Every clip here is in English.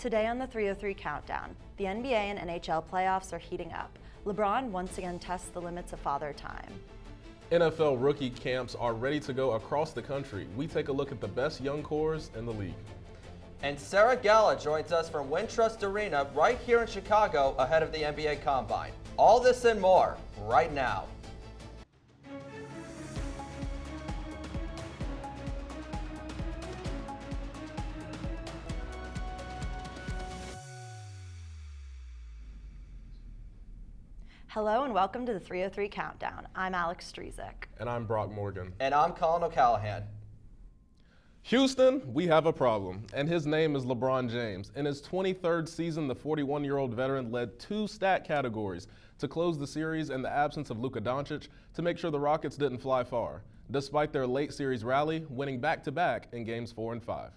Today on the 303 Countdown, the NBA and NHL playoffs are heating up. LeBron once again tests the limits of father time. NFL rookie camps are ready to go across the country. We take a look at the best young cores in the league. And Galla joins us from Wintrust Arena right here in Chicago ahead of the NBA Combine. All this and more right now. Hello and welcome to the 303 Countdown. I'm Alex Strizek. And I'm Brock Morgan. And I'm Collin O'Callahan. Houston, we have a problem, and his name is LeBron James. In his 23rd season, the 41-year-old veteran led 2 stat categories to close the series in the absence of Luka Doncic to make sure the Rockets didn't fly far, despite their late series rally, winning back-to-back in games 4 and 5.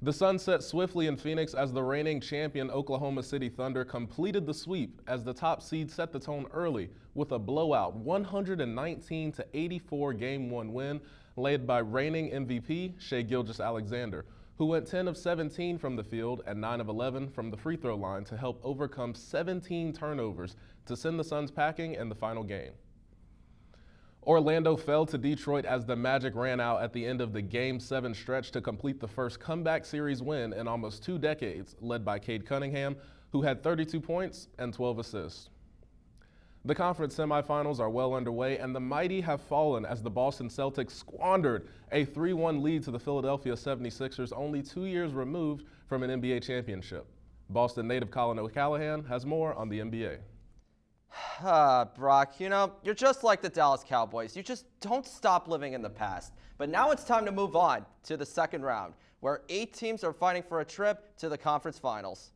The sun set swiftly in Phoenix as the reigning champion Oklahoma City Thunder completed the sweep as the top seed set the tone early with a blowout 119-84 Game 1 win led by reigning MVP Shai Gilgeous-Alexander, who went 10 of 17 from the field and 9 of 11 from the free throw line to help overcome 17 turnovers to send the Suns packing in the final game. Orlando fell to Detroit as the Magic ran out at the end of the Game 7 stretch to complete the first comeback series win in almost 2 decades, led by Cade Cunningham, who had 32 points and 12 assists. The conference semifinals are well underway, and the mighty have fallen as the Boston Celtics squandered a 3-1 lead to the Philadelphia 76ers, only 2 years removed from an NBA championship. Boston native Collin O'Callahan has more on the NBA. Brock, you're just like the Dallas Cowboys. You just don't stop living in the past. But now it's time to move on to the second round, where 8 teams are fighting for a trip to the conference finals.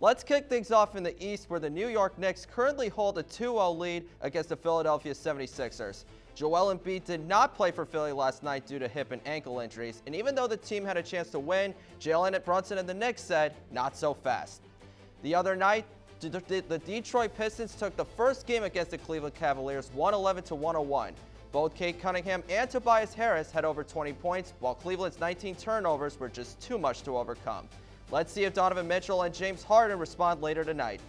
Let's kick things off in the East, where the New York Knicks currently hold a 2-0 lead against the Philadelphia 76ers. Joel Embiid did not play for Philly last night due to hip and ankle injuries, and even though the team had a chance to win, Jalen Brunson and the Knicks said, not so fast. The other night, the Detroit Pistons took the first game against the Cleveland Cavaliers 111-101. Both Cade Cunningham and Tobias Harris had over 20 points, while Cleveland's 19 turnovers were just too much to overcome. Let's see if Donovan Mitchell and James Harden respond later tonight.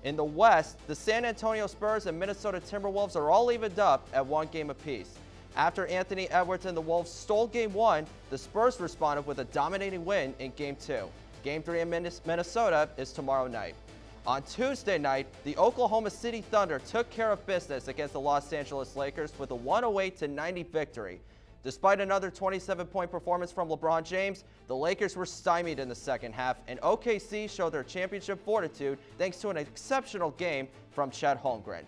In the West, the San Antonio Spurs and Minnesota Timberwolves are all evened up at 1 game apiece. After Anthony Edwards and the Wolves stole Game 1, the Spurs responded with a dominating win in Game 2. Game 3 in Minnesota is tomorrow night. On Tuesday night, the Oklahoma City Thunder took care of business against the Los Angeles Lakers with a 108-90 victory. Despite another 27-point performance from LeBron James, the Lakers were stymied in the second half, and OKC showed their championship fortitude thanks to an exceptional game from Chet Holmgren.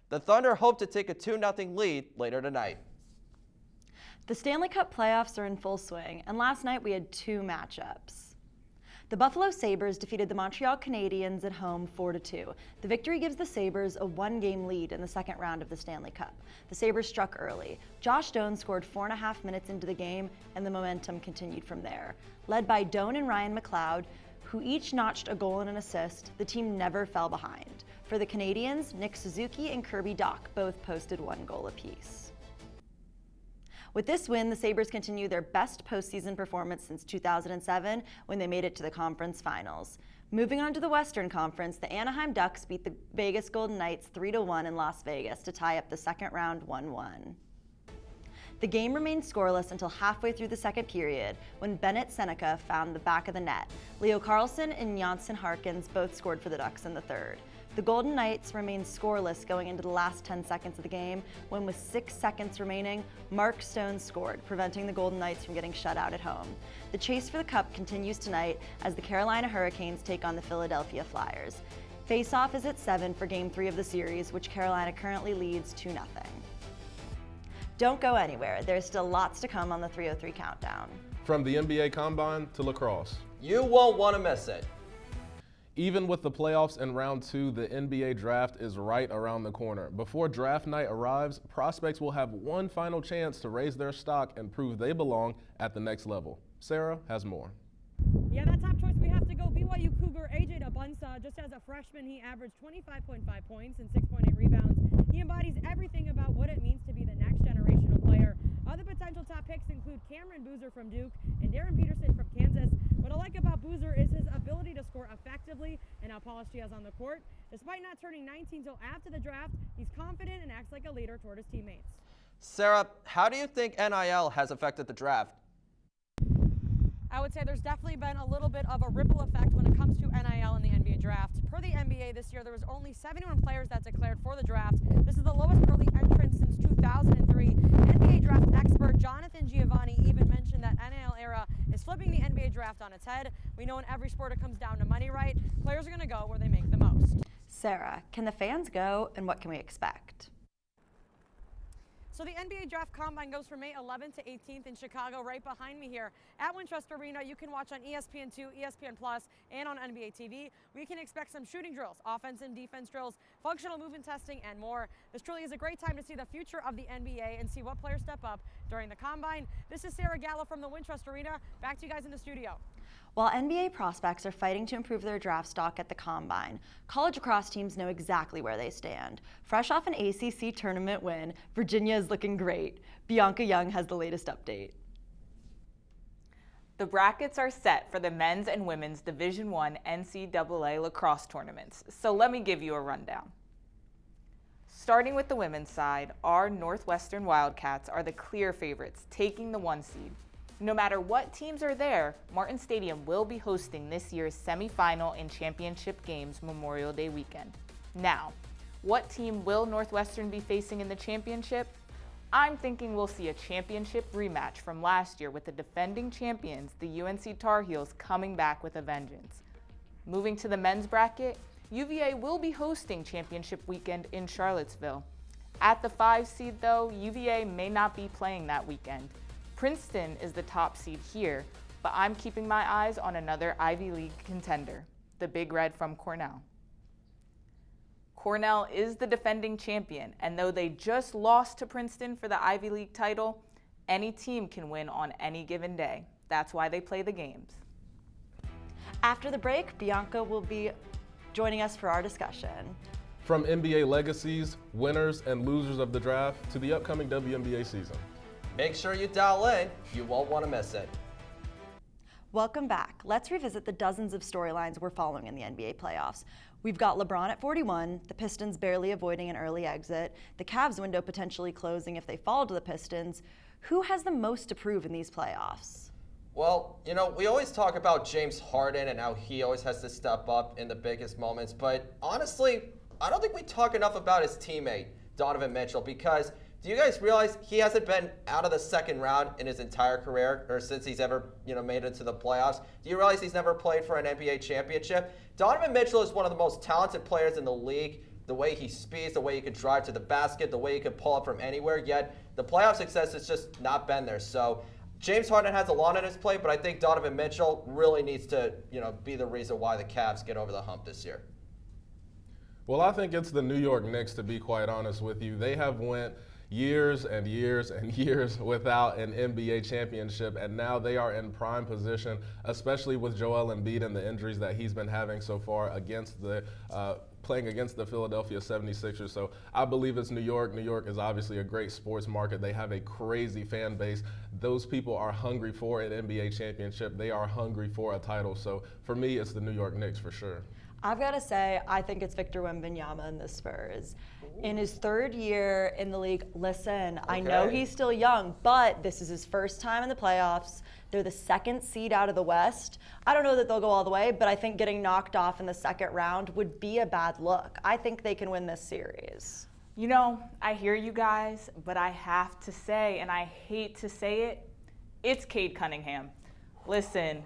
The Thunder hope to take a 2-0 lead later tonight. The Stanley Cup playoffs are in full swing, and last night we had 2 matchups. The Buffalo Sabres defeated the Montreal Canadiens at home 4-2. The victory gives the Sabres a 1-game lead in the second round of the Stanley Cup. The Sabres struck early. Josh Doan scored 4.5 minutes into the game, and the momentum continued from there. Led by Doan and Ryan McLeod, who each notched a goal and an assist, the team never fell behind. For the Canadiens, Nick Suzuki and Kirby Dach both posted 1 goal apiece. With this win, the Sabres continue their best postseason performance since 2007 when they made it to the conference finals. Moving on to the Western Conference, the Anaheim Ducks beat the Vegas Golden Knights 3-1 in Las Vegas to tie up the second round 1-1. The game remained scoreless until halfway through the second period when Bennett Seneca found the back of the net. Leo Carlsson and Janssen Harkins both scored for the Ducks in the third. The Golden Knights remained scoreless going into the last 10 seconds of the game when, with 6 seconds remaining, Mark Stone scored, preventing the Golden Knights from getting shut out at home. The chase for the Cup continues tonight as the Carolina Hurricanes take on the Philadelphia Flyers. Face-off is at 7 for Game 3 of the series, which Carolina currently leads 2-0. Don't go anywhere. There's still lots to come on the 303 Countdown. From the NBA Combine to lacrosse. You won't want to miss it. Even with the playoffs in round 2, the NBA draft is right around the corner. Before draft night arrives, prospects will have one final chance to raise their stock and prove they belong at the next level. Sarah has more. Yeah, that top choice we have to go BYU Cougar AJ Dabunsa. Just as a freshman, he averaged 25.5 points and 6.8 rebounds. He embodies everything about what it means to be the next generational player. Other potential top picks include Cameron Boozer from Duke and Darren Peterson from Kansas. What I like about physically and how polished he is on the court. Despite not turning 19 till after the draft, he's confident and acts like a leader toward his teammates. Sarah, how do you think NIL has affected the draft? I would say there's definitely been a little bit of a ripple effect when it comes to NIL in the NBA draft. Per the NBA this year, there was only 71 players that declared for the draft. This is the lowest early entrance since 2003. NBA draft expert Jonathan Giovanni even mentioned that NIL era is flipping the NBA draft on its head. We know in every sport it comes down to money, right? Players are going to go where they make the most. Sarah, can the fans go, and what can we expect? So the NBA Draft Combine goes from May 11th to 18th in Chicago, right behind me here at Wintrust Arena. You can watch on ESPN2, ESPN Plus, and on NBA TV. We can expect some shooting drills, offense and defense drills, functional movement testing, and more. This truly is a great time to see the future of the NBA and see what players step up during the Combine. This is Sarah Galla from the Wintrust Arena. Back to you guys in the studio. While NBA prospects are fighting to improve their draft stock at the Combine, college lacrosse teams know exactly where they stand. Fresh off an ACC tournament win, Virginia is looking great. Bianca Young has the latest update. The brackets are set for the men's and women's Division I NCAA lacrosse tournaments, so let me give you a rundown. Starting with the women's side, our Northwestern Wildcats are the clear favorites, taking the 1 seed. No matter what teams are there, Martin Stadium will be hosting this year's semifinal and championship games Memorial Day weekend. Now, what team will Northwestern be facing in the championship? I'm thinking we'll see a championship rematch from last year with the defending champions, the UNC Tar Heels, coming back with a vengeance. Moving to the men's bracket, UVA will be hosting championship weekend in Charlottesville. At the 5 seed though, UVA may not be playing that weekend. Princeton is the top seed here, but I'm keeping my eyes on another Ivy League contender, the Big Red from Cornell. Cornell is the defending champion, and though they just lost to Princeton for the Ivy League title, any team can win on any given day. That's why they play the games. After the break, Bianca will be joining us for our discussion. From NBA legacies, winners, and losers of the draft to the upcoming WNBA season. Make sure you dial in. You won't want to miss it. Welcome back. Let's revisit the dozens of storylines we're following in the NBA playoffs. We've got LeBron at 41, the Pistons barely avoiding an early exit, the Cavs window potentially closing if they fall to the Pistons. Who has the most to prove in these playoffs? Well, you know, we always talk about James Harden and how he always has to step up in the biggest moments, but honestly, I don't think we talk enough about his teammate, Donovan Mitchell, because do you guys realize he hasn't been out of the second round in his entire career, or since he's ever, made it to the playoffs? Do you realize he's never played for an NBA championship? Donovan Mitchell is one of the most talented players in the league. The way he speeds, the way he can drive to the basket, the way he can pull up from anywhere, yet the playoff success has just not been there. So James Harden has a lot on his plate, but I think Donovan Mitchell really needs to, be the reason why the Cavs get over the hump this year. Well, I think it's the New York Knicks, to be quite honest with you. They have went years and years and years without an NBA championship, and now they are in prime position, especially with Joel Embiid and the injuries that he's been having so far against the playing against the Philadelphia 76ers. So I believe it's New York. New York is obviously a great sports market. They have a crazy fan base. Those people are hungry for an NBA championship. They are hungry for a title. So for me, it's the New York Knicks for sure. I've got to say, I think it's Victor Wembanyama and the Spurs. In his 3rd year in the league, listen, I know he's still young, but this is his first time in the playoffs. They're the 2nd seed out of the West. I don't know that they'll go all the way, but I think getting knocked off in the 2nd round would be a bad look. I think they can win this series. You know, I hear you guys, but I have to say, and I hate to say it, it's Cade Cunningham. Listen,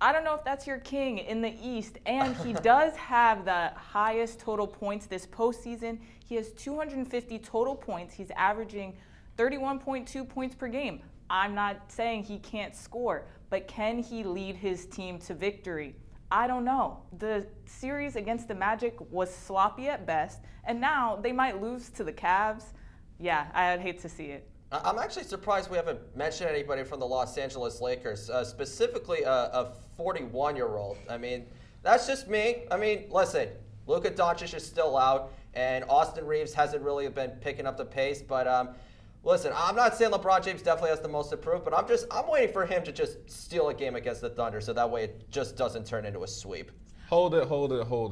I don't know if that's your king in the East, and he does have the highest total points this postseason. He has 250 total points. He's averaging 31.2 points per game. I'm not saying he can't score, but can he lead his team to victory? I don't know. The series against the Magic was sloppy at best, and now they might lose to the Cavs. Yeah, I'd hate to see it. I'm actually surprised we haven't mentioned anybody from the Los Angeles Lakers, specifically a 41-year-old. I mean, that's just me. I mean, listen, Luka Doncic is still out, and Austin Reeves hasn't really been picking up the pace. But listen, I'm not saying LeBron James definitely has the most to prove, but I'm waiting for him to just steal a game against the Thunder, so that way it just doesn't turn into a sweep. Hold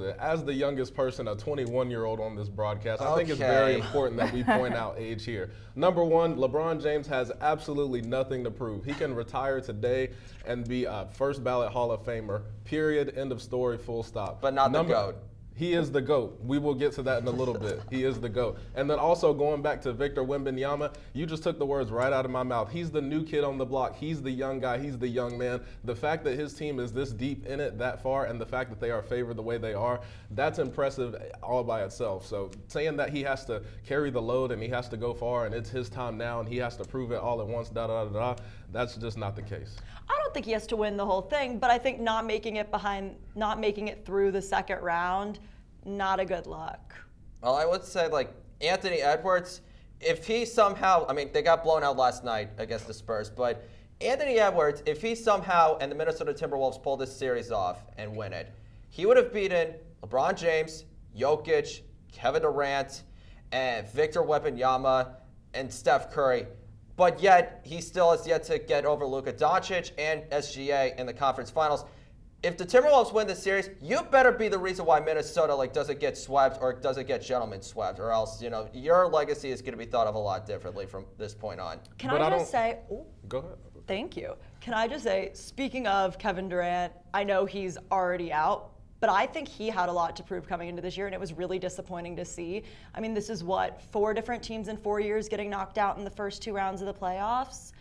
it. As the youngest person, a 21-year-old on this broadcast, I think it's very important that we point out age here. Number one, LeBron James has absolutely nothing to prove. He can retire today and be a first ballot Hall of Famer, period, end of story, full stop. But not the GOAT. He is the GOAT. We will get to that in a little bit. He is the GOAT. And then also going back to Victor Wembanyama, you just took the words right out of my mouth. He's the new kid on the block. He's the young guy. He's the young man. The fact that his team is this deep in it that far, and the fact that they are favored the way they are, that's impressive all by itself. So saying that he has to carry the load and he has to go far and it's his time now and he has to prove it all at once, that's just not the case. I don't think he has to win the whole thing, but I think not making it through the second round, not a good look. Well, I would say, like, Anthony Edwards, if he somehow, I mean, they got blown out last night against the Spurs, but Anthony Edwards, if he somehow and the Minnesota Timberwolves pull this series off and win it, he would have beaten LeBron James, Jokic, Kevin Durant, and Victor Wembanyama, and Steph Curry. But yet, he still has yet to get over Luka Doncic and SGA in the conference finals. If the Timberwolves win this series, you better be the reason why Minnesota doesn't get swept or doesn't get gentlemen swept, or else your legacy is going to be thought of a lot differently from this point on. Go ahead. Thank you. Can I just say, speaking of Kevin Durant, I know he's already out, but I think he had a lot to prove coming into this year, and it was really disappointing to see. I mean, this is 4 different teams in 4 years getting knocked out in the first 2 rounds of the playoffs.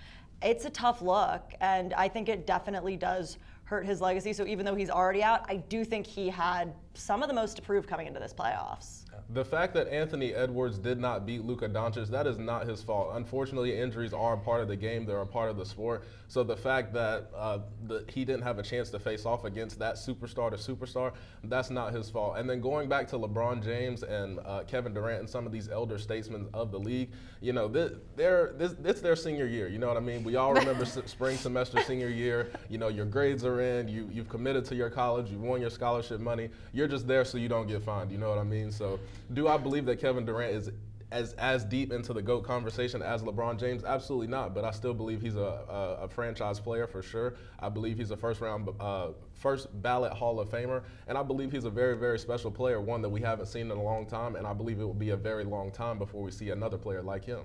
It's a tough look, and I think it definitely does hurt his legacy. So even though he's already out, I do think he had some of the most to prove coming into this playoffs. The fact that Anthony Edwards did not beat Luka Doncic, that is not his fault. Unfortunately, injuries are a part of the game. They're a part of the sport. So the fact that he didn't have a chance to face off against that superstar, that's not his fault. And then going back to LeBron James and Kevin Durant and some of these elder statesmen of the league, it's their senior year. You know what I mean? We all remember spring semester senior year. Your grades are in. You've committed to your college. You won your scholarship money. You're just there so you don't get fined. You know what I mean? So do I believe that Kevin Durant is as deep into the GOAT conversation as LeBron James? Absolutely not, but I still believe he's a franchise player for sure. I believe he's a first ballot Hall of Famer, and I believe he's a very, very special player, one that we haven't seen in a long time, and I believe it will be a very long time before we see another player like him.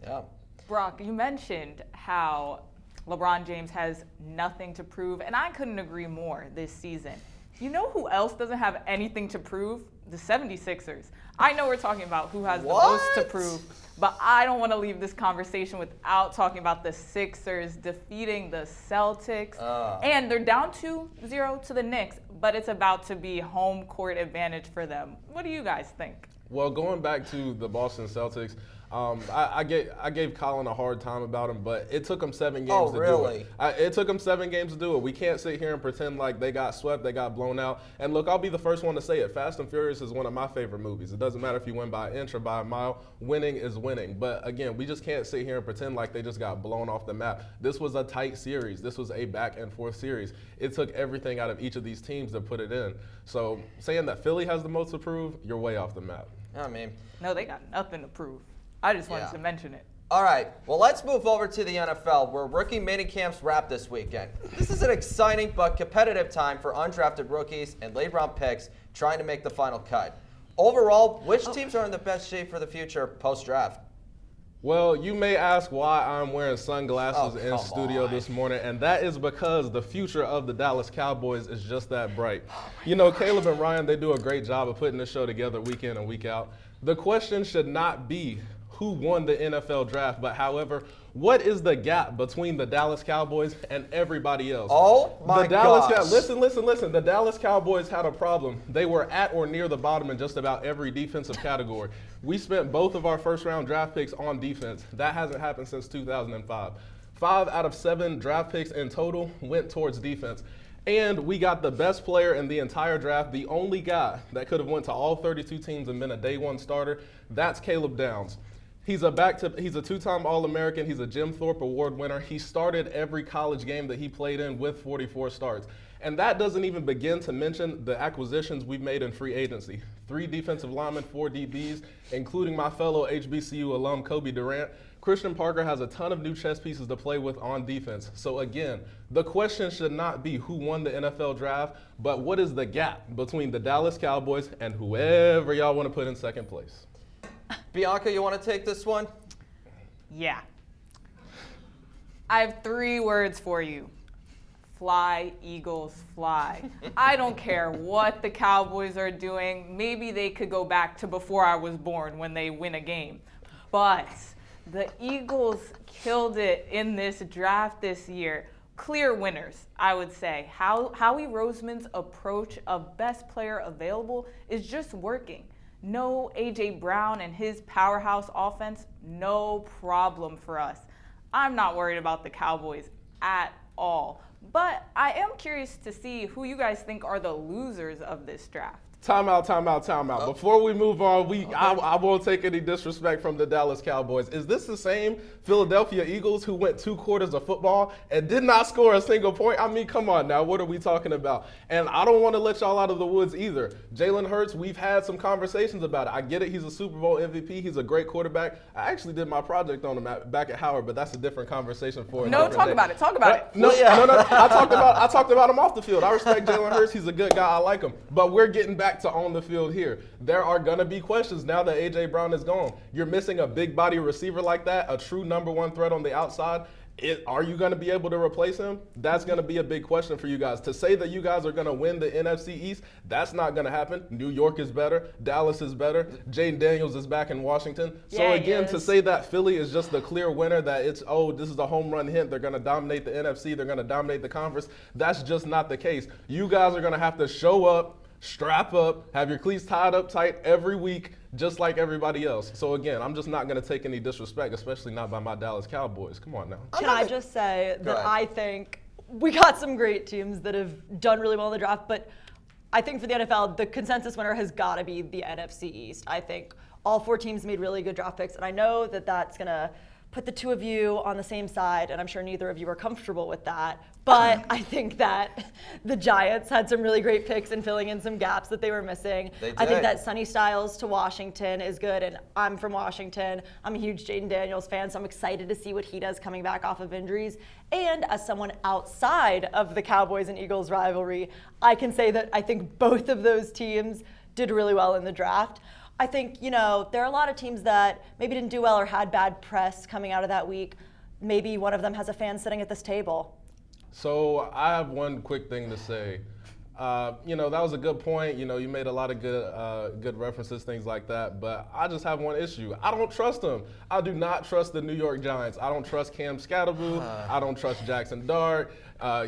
Yeah. Brock, you mentioned how LeBron James has nothing to prove, and I couldn't agree more this season. You know who else doesn't have anything to prove? The 76ers. I know we're talking about who has the most to prove, but I don't want to leave this conversation without talking about the Sixers defeating the Celtics. And they're down 2-0 to the Knicks, but it's about to be home court advantage for them. What do you guys think? Well, going back to the Boston Celtics, I gave Collin a hard time about him, but it took him 7 games to do it. It took him 7 games to do it. We can't sit here and pretend like they got swept, they got blown out. And look, I'll be the first one to say it. Fast and Furious is one of my favorite movies. It doesn't matter if you win by an inch or by a mile. Winning is winning. But again, we just can't sit here and pretend like they just got blown off the map. This was a tight series. This was a back and forth series. It took everything out of each of these teams to put it in. So saying that Philly has the most to prove, you're way off the map. I mean, no, they got nothing to prove. I just wanted to mention it. All right, well, let's move over to the NFL, where rookie minicamps wrap this weekend. This is an exciting but competitive time for undrafted rookies and late-round picks trying to make the final cut. Overall, which teams are in the best shape for the future post-draft? Well, you may ask why I'm wearing sunglasses in studio this morning, and that is because the future of the Dallas Cowboys is just that bright. Caleb and Ryan, they do a great job of putting this show together week in and week out. The question should not be who won the NFL draft, but however, what is the gap between the Dallas Cowboys and everybody else? Oh my gosh. Listen. The Dallas Cowboys had a problem. They were at or near the bottom in just about every defensive category. We spent both of our first-round draft picks on defense. That hasn't happened since 2005. 5 out of 7 draft picks in total went towards defense. And we got the best player in the entire draft, the only guy that could have went to all 32 teams and been a day one starter. That's Caleb Downs. He's a 2-time All-American. He's a Jim Thorpe Award winner. He started every college game that he played in with 44 starts. And that doesn't even begin to mention the acquisitions we've made in free agency. 3 defensive linemen, 4 DBs, including my fellow HBCU alum Kobe Durant. Christian Parker has a ton of new chess pieces to play with on defense. So again, the question should not be who won the NFL draft, but what is the gap between the Dallas Cowboys and whoever y'all want to put in second place? Bianca, you want to take this one? Yeah. I have 3 words for you. Fly, Eagles, fly. I don't care what the Cowboys are doing. Maybe they could go back to before I was born when they win a game. But the Eagles killed it in this draft this year. Clear winners, I would say. Howie Roseman's approach of best player available is just working. No A.J. Brown and his powerhouse offense, no problem for us. I'm not worried about the Cowboys at all. But I am curious to see who you guys think are the losers of this draft. Time out. Before we move on, I won't take any disrespect from the Dallas Cowboys. Is this the same Philadelphia Eagles who went 2 quarters of football and did not score a single point? I mean, come on now, what are we talking about? And I don't want to let y'all out of the woods either. Jalen Hurts, we've had some conversations about it. I get it, he's a Super Bowl MVP, he's a great quarterback. I actually did my project on him back at Howard, but that's a different conversation for a different day. Talk about it. No, I talked about him off the field. I respect Jalen Hurts, he's a good guy, I like him. But we're getting back to on the field here. There are going to be questions now that A.J. Brown is gone. You're missing a big body receiver like that, a true number 1 threat on the outside. Are you going to be able to replace him? That's going to be a big question for you guys. To say that you guys are going to win the NFC East, that's not going to happen. New York is better. Dallas is better. Jaden Daniels is back in Washington. So again, to say that Philly is just the clear winner, that it's, this is a home run hint, they're going to dominate the NFC, they're going to dominate the conference, that's just not the case. You guys are going to have to show up, strap up, have your cleats tied up tight every week, just like everybody else. So again, I'm just not going to take any disrespect, especially not by my Dallas Cowboys. Come on now. Can I just say that I think we got some great teams that have done really well in the draft, but I think for the NFL, the consensus winner has got to be the NFC East. I think all 4 teams made really good draft picks, and I know that that's going to put the 2 of you on the same side, and I'm sure neither of you are comfortable with that. But I think that the Giants had some really great picks in filling in some gaps that they were missing. They did. I think that Sonny Styles to Washington is good, and I'm from Washington. I'm a huge Jaden Daniels fan, so I'm excited to see what he does coming back off of injuries. And as someone outside of the Cowboys and Eagles rivalry, I can say that I think both of those teams did really well in the draft. I think, there are a lot of teams that maybe didn't do well or had bad press coming out of that week. Maybe one of them has a fan sitting at this table. So I have one quick thing to say. That was a good point. You made a lot of good references, things like that. But I just have one issue. I don't trust them. I do not trust the New York Giants. I don't trust Cam Scatterboo. I don't trust Jackson Dart.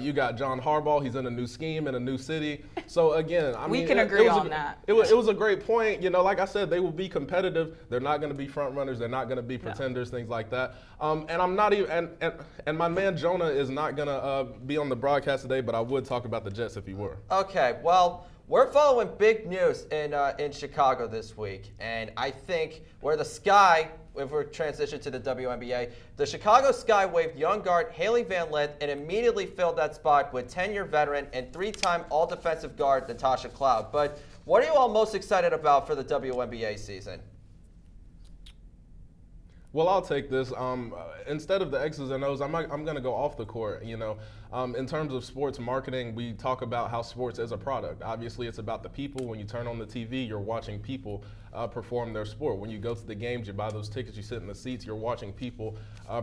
You got John Harbaugh. He's in a new scheme in a new city. So again, we can agree on that. It was a great point. Like I said, they will be competitive. They're not going to be front runners. They're not going to be pretenders, things like that. And I'm not even. And my man Jonah is not going to be on the broadcast today. But I would talk about the Jets if he were. Okay. Well, we're following big news in Chicago this week, and I think where the Sky. If we're transitioned to the WNBA, the Chicago Sky waived young guard Haley Van Lith and immediately filled that spot with 10-year veteran and 3-time all-defensive guard Natasha Cloud. But what are you all most excited about for the WNBA season? Well, I'll take this. Instead of the X's and O's, I'm going to go off the court. In terms of sports marketing, we talk about how sports is a product. Obviously, it's about the people. When you turn on the TV, you're watching people perform their sport. When you go to the games, you buy those tickets, you sit in the seats, you're watching people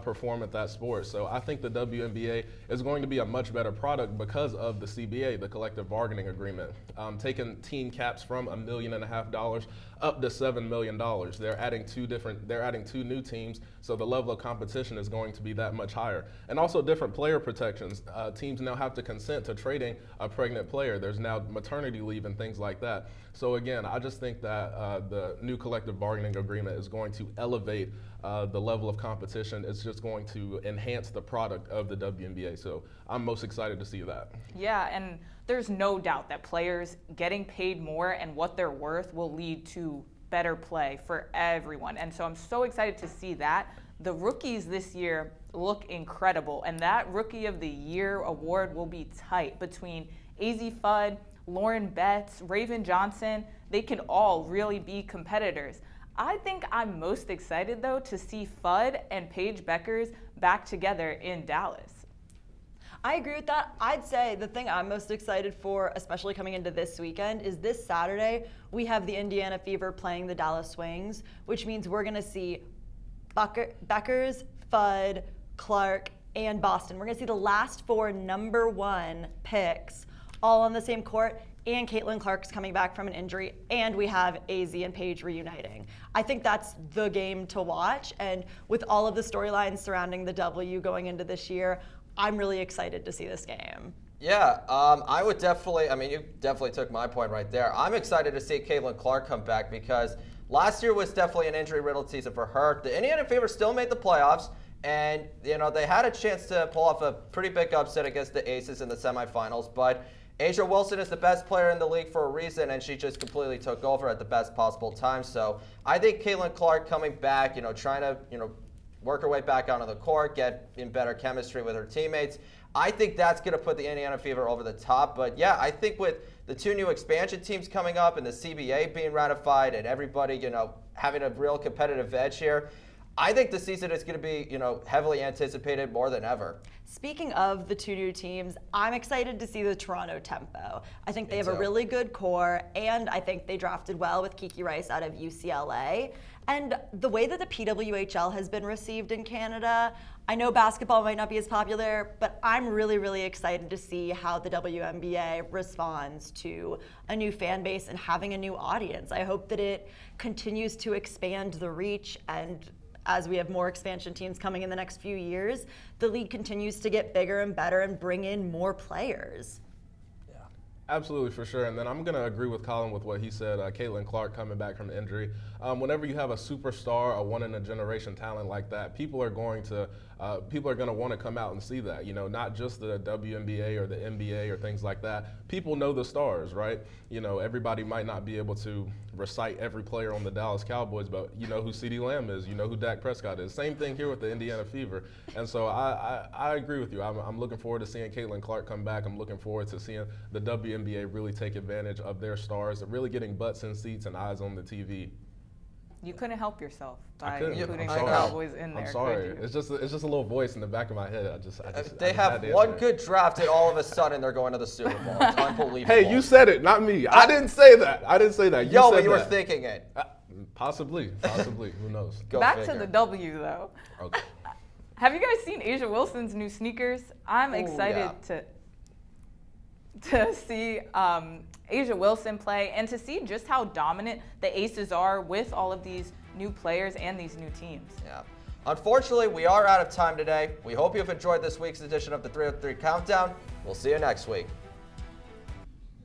perform at that sport. So I think the WNBA is going to be a much better product because of the CBA, the collective bargaining agreement, taking team caps from $1.5 million up to $7 million. They're adding 2 new teams, so the level of competition is going to be that much higher. And also different player protections. Teams now have to consent to trading a pregnant player. There's now maternity leave and things like that. So again, I just think that the new collective bargaining agreement is going to elevate the level of competition. It's just going to enhance the product of the WNBA. So I'm most excited to see that. Yeah, and there's no doubt that players getting paid more and what they're worth will lead to better play for everyone. And so I'm so excited to see that. The rookies this year look incredible, and that Rookie of the Year award will be tight between AZ Fudd, Lauren Betts, Raven Johnson. They can all really be competitors. I think I'm most excited, though, to see Fudd and Paige Beckers back together in Dallas. I agree with that. I'd say the thing I'm most excited for, especially coming into this weekend, is this Saturday we have the Indiana Fever playing the Dallas Swings, which means we're going to see Beckers, Fudd, Clark, and Boston. We're going to see the last 4 number 1 picks all on the same court, and Caitlin Clark's coming back from an injury, and we have AZ and Paige reuniting. I think that's the game to watch, and with all of the storylines surrounding the W going into this year, I'm really excited to see this game. Yeah, I would definitely, you definitely took my point right there. I'm excited to see Caitlin Clark come back because last year was definitely an injury-riddled season for her. The Indiana Fever still made the playoffs, and they had a chance to pull off a pretty big upset against the Aces in the semifinals, but A'ja Wilson is the best player in the league for a reason, and she just completely took over at the best possible time. So I think Caitlin Clark coming back, trying to, work her way back onto the court, get in better chemistry with her teammates. I think that's going to put the Indiana Fever over the top. But yeah, I think with the 2 new expansion teams coming up and the CBA being ratified and everybody, having a real competitive edge here, I think the season is going to be, heavily anticipated more than ever. Speaking of the 2 new teams, I'm excited to see the Toronto Tempo. I think they have a really good core, and I think they drafted well with Kiki Rice out of UCLA. And the way that the PWHL has been received in Canada, I know basketball might not be as popular, but I'm really, really excited to see how the WNBA responds to a new fan base and having a new audience. I hope that it continues to expand the reach, and as we have more expansion teams coming in the next few years, the league continues to get bigger and better and bring in more players. Absolutely, for sure. And then I'm going to agree with Collin with what he said, Caitlin Clark coming back from injury. Whenever you have a superstar, a one-in-a-generation talent like that, people are going to want to come out and see that. Not just the WNBA or the NBA or things like that. People know the stars, right? Everybody might not be able to recite every player on the Dallas Cowboys, but you know who CeeDee Lamb is, you know who Dak Prescott is. Same thing here with the Indiana Fever. And so I agree with you. I'm looking forward to seeing Caitlin Clark come back. I'm looking forward to seeing the WNBA really take advantage of their stars, really getting butts in seats and eyes on the TV. You couldn't help yourself by couldn't. including I'm the sorry. Cowboys in there. I'm sorry. Could you? It's just a little voice in the back of my head. They have one good draft, and all of a sudden they're going to the Super Bowl. It's unbelievable. Hey, you said it, not me. I didn't say that. You said but you were that. thinking it. Possibly. Who knows? Go Back figure. to the W, though. Okay. Have you guys seen A'ja Wilson's new sneakers? I'm excited to see A'ja Wilson play and to see just how dominant the Aces are with all of these new players and these new teams. Yeah. Unfortunately, we are out of time today. We hope you've enjoyed this week's edition of the 303 Countdown. We'll see you next week.